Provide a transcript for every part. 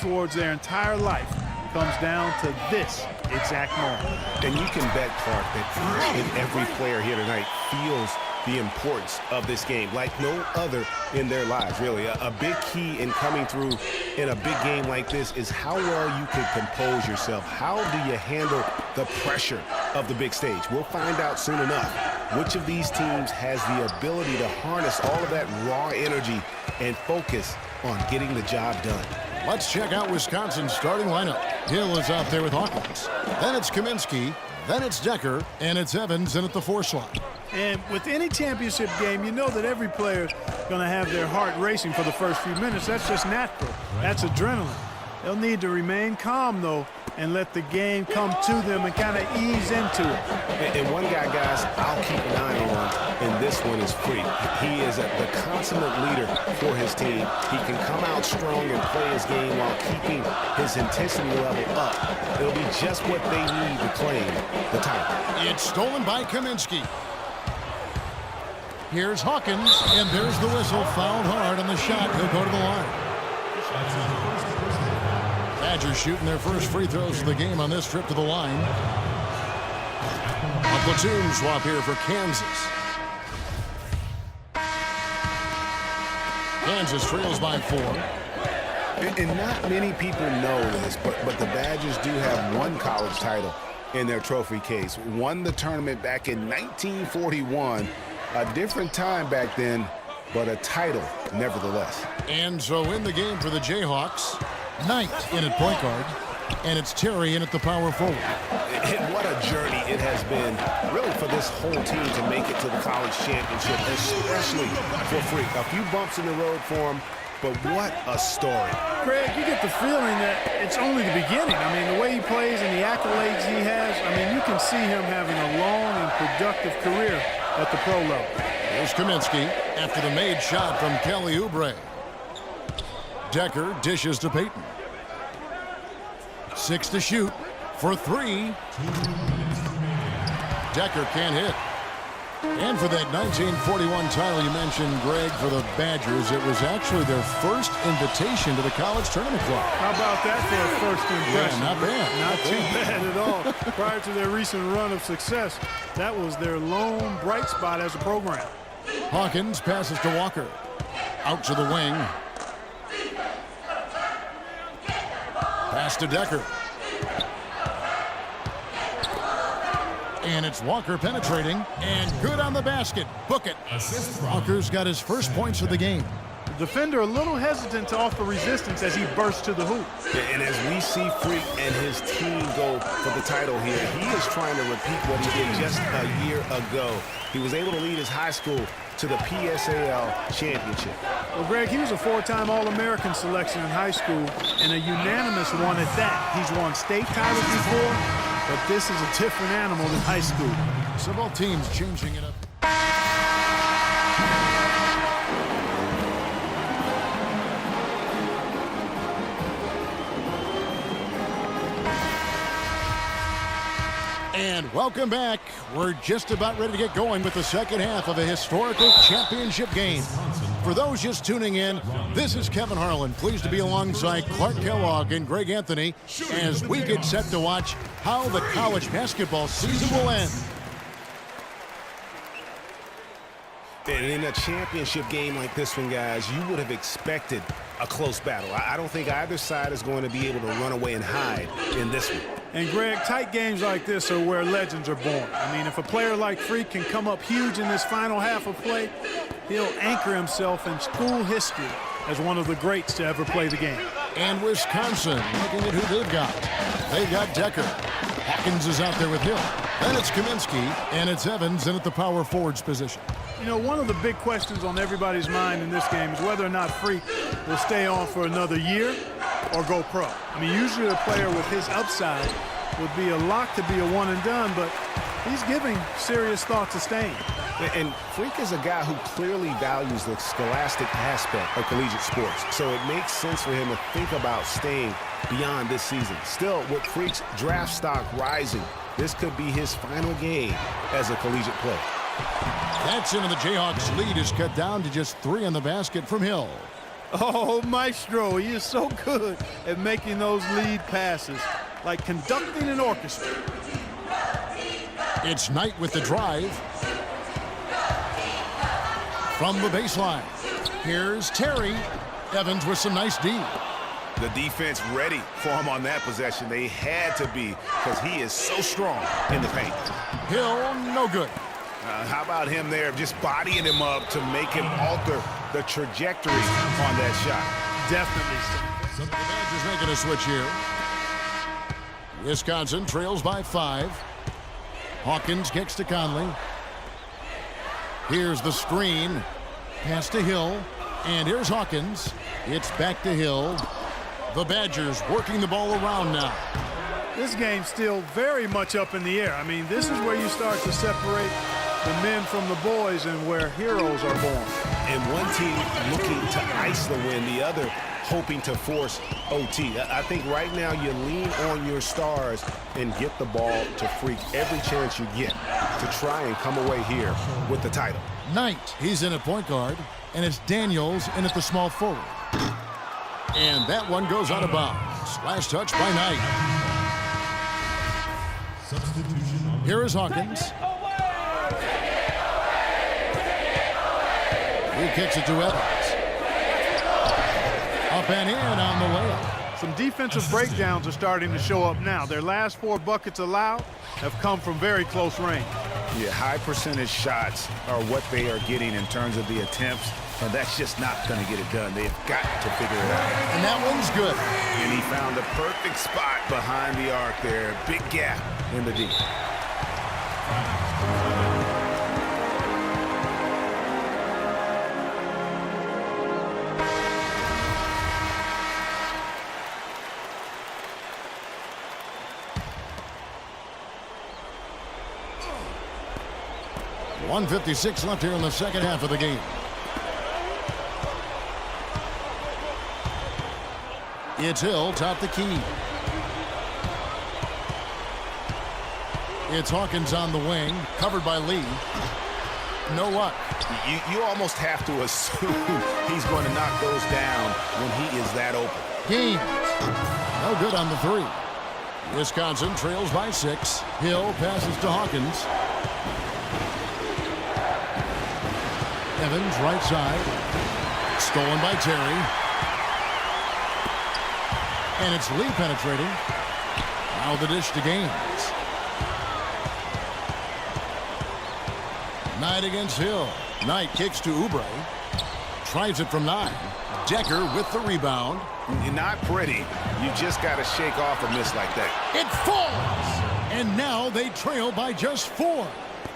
towards their entire life comes down to this exact moment. And you can bet, Clark, that each and every player here tonight feels the importance of this game like no other in their lives, really. A big key in coming through in a big game like this is how well you can compose yourself. How do you handle the pressure of the big stage? We'll find out soon enough which of these teams has the ability to harness all of that raw energy and focus on getting the job done. Let's check out Wisconsin's starting lineup. Hill is out there with Hawkins. Then it's Kaminsky. Then it's Decker. And it's Evans in at the 4 slot. And with any championship game, you know that every player is going to have their heart racing for the first few minutes. That's just natural. That's adrenaline. They'll need to remain calm, though, and let the game come to them and kind of ease into it. And one guy, guys, I'll keep an eye on, and this one is Freak. He is the consummate leader for his team. He can come out strong and play his game while keeping his intensity level up. It'll be just what they need to claim the title. It's stolen by Kaminsky. Here's Hawkins, and there's the whistle. Fouled hard on the shot. He'll go to the line. Badgers shooting their first free throws of the game on this trip to the line. A platoon swap here for Kansas. Kansas trails by 4. And not many people know this, but the Badgers do have one college title in their trophy case. Won the tournament back in 1941. A different time back then, but a title nevertheless. And so in the game for the Jayhawks, Knight in at point guard, and it's Terry in at the power forward. And what a journey it has been, really, for this whole team to make it to the college championship, especially for Freak. A few bumps in the road for him, but what a story. Greg, you get the feeling that it's only the beginning. I mean, the way he plays and the accolades he has, I mean, you can see him having a long and productive career at the pro level. Here's Kaminsky after the made shot from Kelly Oubre. Decker dishes to Payton. 6 to shoot for 3. Decker can't hit. And for that 1941 title you mentioned, Greg, for the Badgers, it was actually their first invitation to the College Tournament Club. How about that for a first impression? Yeah, not bad. Not too bad at all. Prior to their recent run of success, that was their lone bright spot as a program. Hawkins passes to Walker. Out to the wing. Pass to Decker. And it's Walker penetrating, and good on the basket. Book it. Walker's got his first points of the game. The defender a little hesitant to offer resistance as he bursts to the hoop. And as we see Freak and his team go for the title here, he is trying to repeat what he did just a year ago. He was able to lead his high school to the PSAL championship. Well, Greg, he was a 4-time All-American selection in high school and a unanimous one at that. He's won state titles before, but this is a different animal than high school. So both teams changing it up. And welcome back. We're just about ready to get going with the second half of a historical championship game. For those just tuning in, this is Kevin Harlan, pleased to be alongside Clark Kellogg and Greg Anthony as we get set to watch how the college basketball season will end. And in a championship game like this one, guys, you would have expected a close battle. I don't think either side is going to be able to run away and hide in this one. And, Greg, tight games like this are where legends are born. I mean, if a player like Freak can come up huge in this final half of play, he'll anchor himself in school history as one of the greats to ever play the game. And Wisconsin, looking at who they've got. They've got Decker. Hawkins is out there with Hill. Then it's Kaminsky, and it's Evans in at the power forwards position. You know, one of the big questions on everybody's mind in this game is whether or not Freak will stay on for another year or go pro. I mean, usually a player with his upside would be a lock to be a one and done, but he's giving serious thought to staying. And Freak is a guy who clearly values the scholastic aspect of collegiate sports, so it makes sense for him to think about staying beyond this season. Still, with Freak's draft stock rising, this could be his final game as a collegiate player. That's into the Jayhawks' lead is cut down to just 3 on the basket from Hill. Oh, Maestro, he is so good at making those lead passes, like conducting an orchestra. It's Knight with the drive. From the baseline, here's Terry. Evans with some nice D. The defense ready for him on that possession. They had to be because he is so strong in the paint. Hill, no good. How about him there just bodying him up to make him alter the trajectory on that shot? Definitely. The Badgers making a switch here. Wisconsin trails by 5. Hawkins kicks to Conley. Here's the screen. Pass to Hill. And here's Hawkins. It's back to Hill. The Badgers working the ball around now. This game's still very much up in the air. I mean, this is where you start to separate the men from the boys and where heroes are born. And one team looking to ice the win, the other hoping to force OT. I think right now you lean on your stars and get the ball to Freak every chance you get to try and come away here with the title. Knight, he's in at point guard, and it's Daniels in at the small forward. And that one goes out of bounds. Last touch by Knight. Here is Hawkins. He kicks it to Evans. Up and in on the layup. Some defensive breakdowns are starting to show up now. Their last 4 buckets allowed have come from very close range. Yeah, high percentage shots are what they are getting in terms of the attempts, and that's just not going to get it done. They've got to figure it out. And that one's good. And he found the perfect spot behind the arc there. Big gap in the D. .156 left here in the second half of the game. It's Hill, top the key. It's Hawkins on the wing, covered by Lee. No luck. You almost have to assume he's going to knock those down when he is that open. Gaines. No good on the 3. Wisconsin trails by 6. Hill passes to Hawkins. Evans, right side. Stolen by Terry. And it's Lee penetrating. Now the dish to Gaines. Knight against Hill. Knight kicks to Oubre. Tries it from 9. Decker with the rebound. You're not pretty. You just got to shake off a miss like that. It falls! And now they trail by just 4.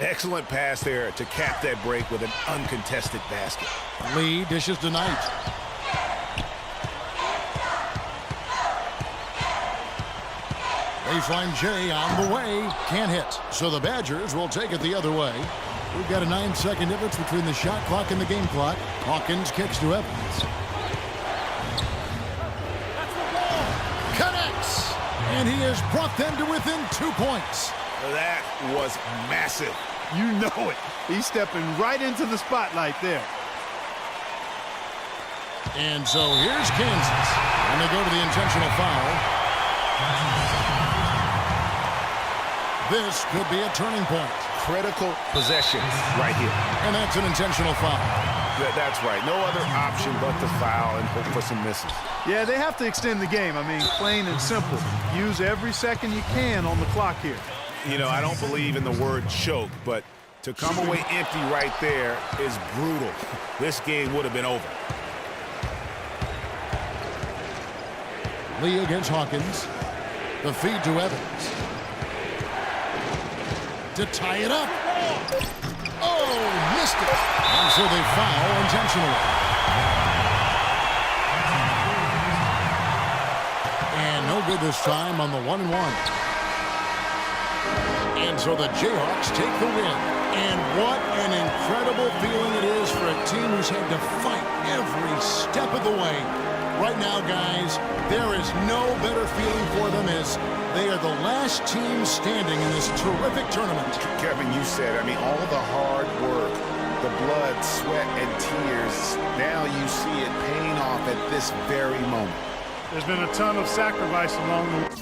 Excellent pass there to cap that break with an uncontested basket. Lee dishes to Knight. Baseline J on the way. Can't hit. So the Badgers will take it the other way. We've got a 9-second difference between the shot clock and the game clock. Hawkins kicks to Evans. Connects! And he has brought them to within 2 points. That was massive. You know it. He's stepping right into the spotlight there. And so here's Kansas. And they go to the intentional foul. This could be a turning point. Critical possession right here. And that's an intentional foul. That's right. No other option but to foul and hope for some misses. Yeah, they have to extend the game. I mean, plain and simple. Use every second you can on the clock here. You know, I don't believe in the word choke, but to come away empty right there is brutal. This game would have been over. Lee against Hawkins. The feed to Evans. To tie it up. Oh, missed it. And so they foul intentionally. And no good this time on the 1-and-1. And so the Jayhawks take the win. And what an incredible feeling it is for a team who's had to fight every step of the way. Right now, guys, there is no better feeling for them as they are the last team standing in this terrific tournament. Kevin, you said, I mean, all the hard work, the blood, sweat, and tears. Now you see it paying off at this very moment. There's been a ton of sacrifice along the way.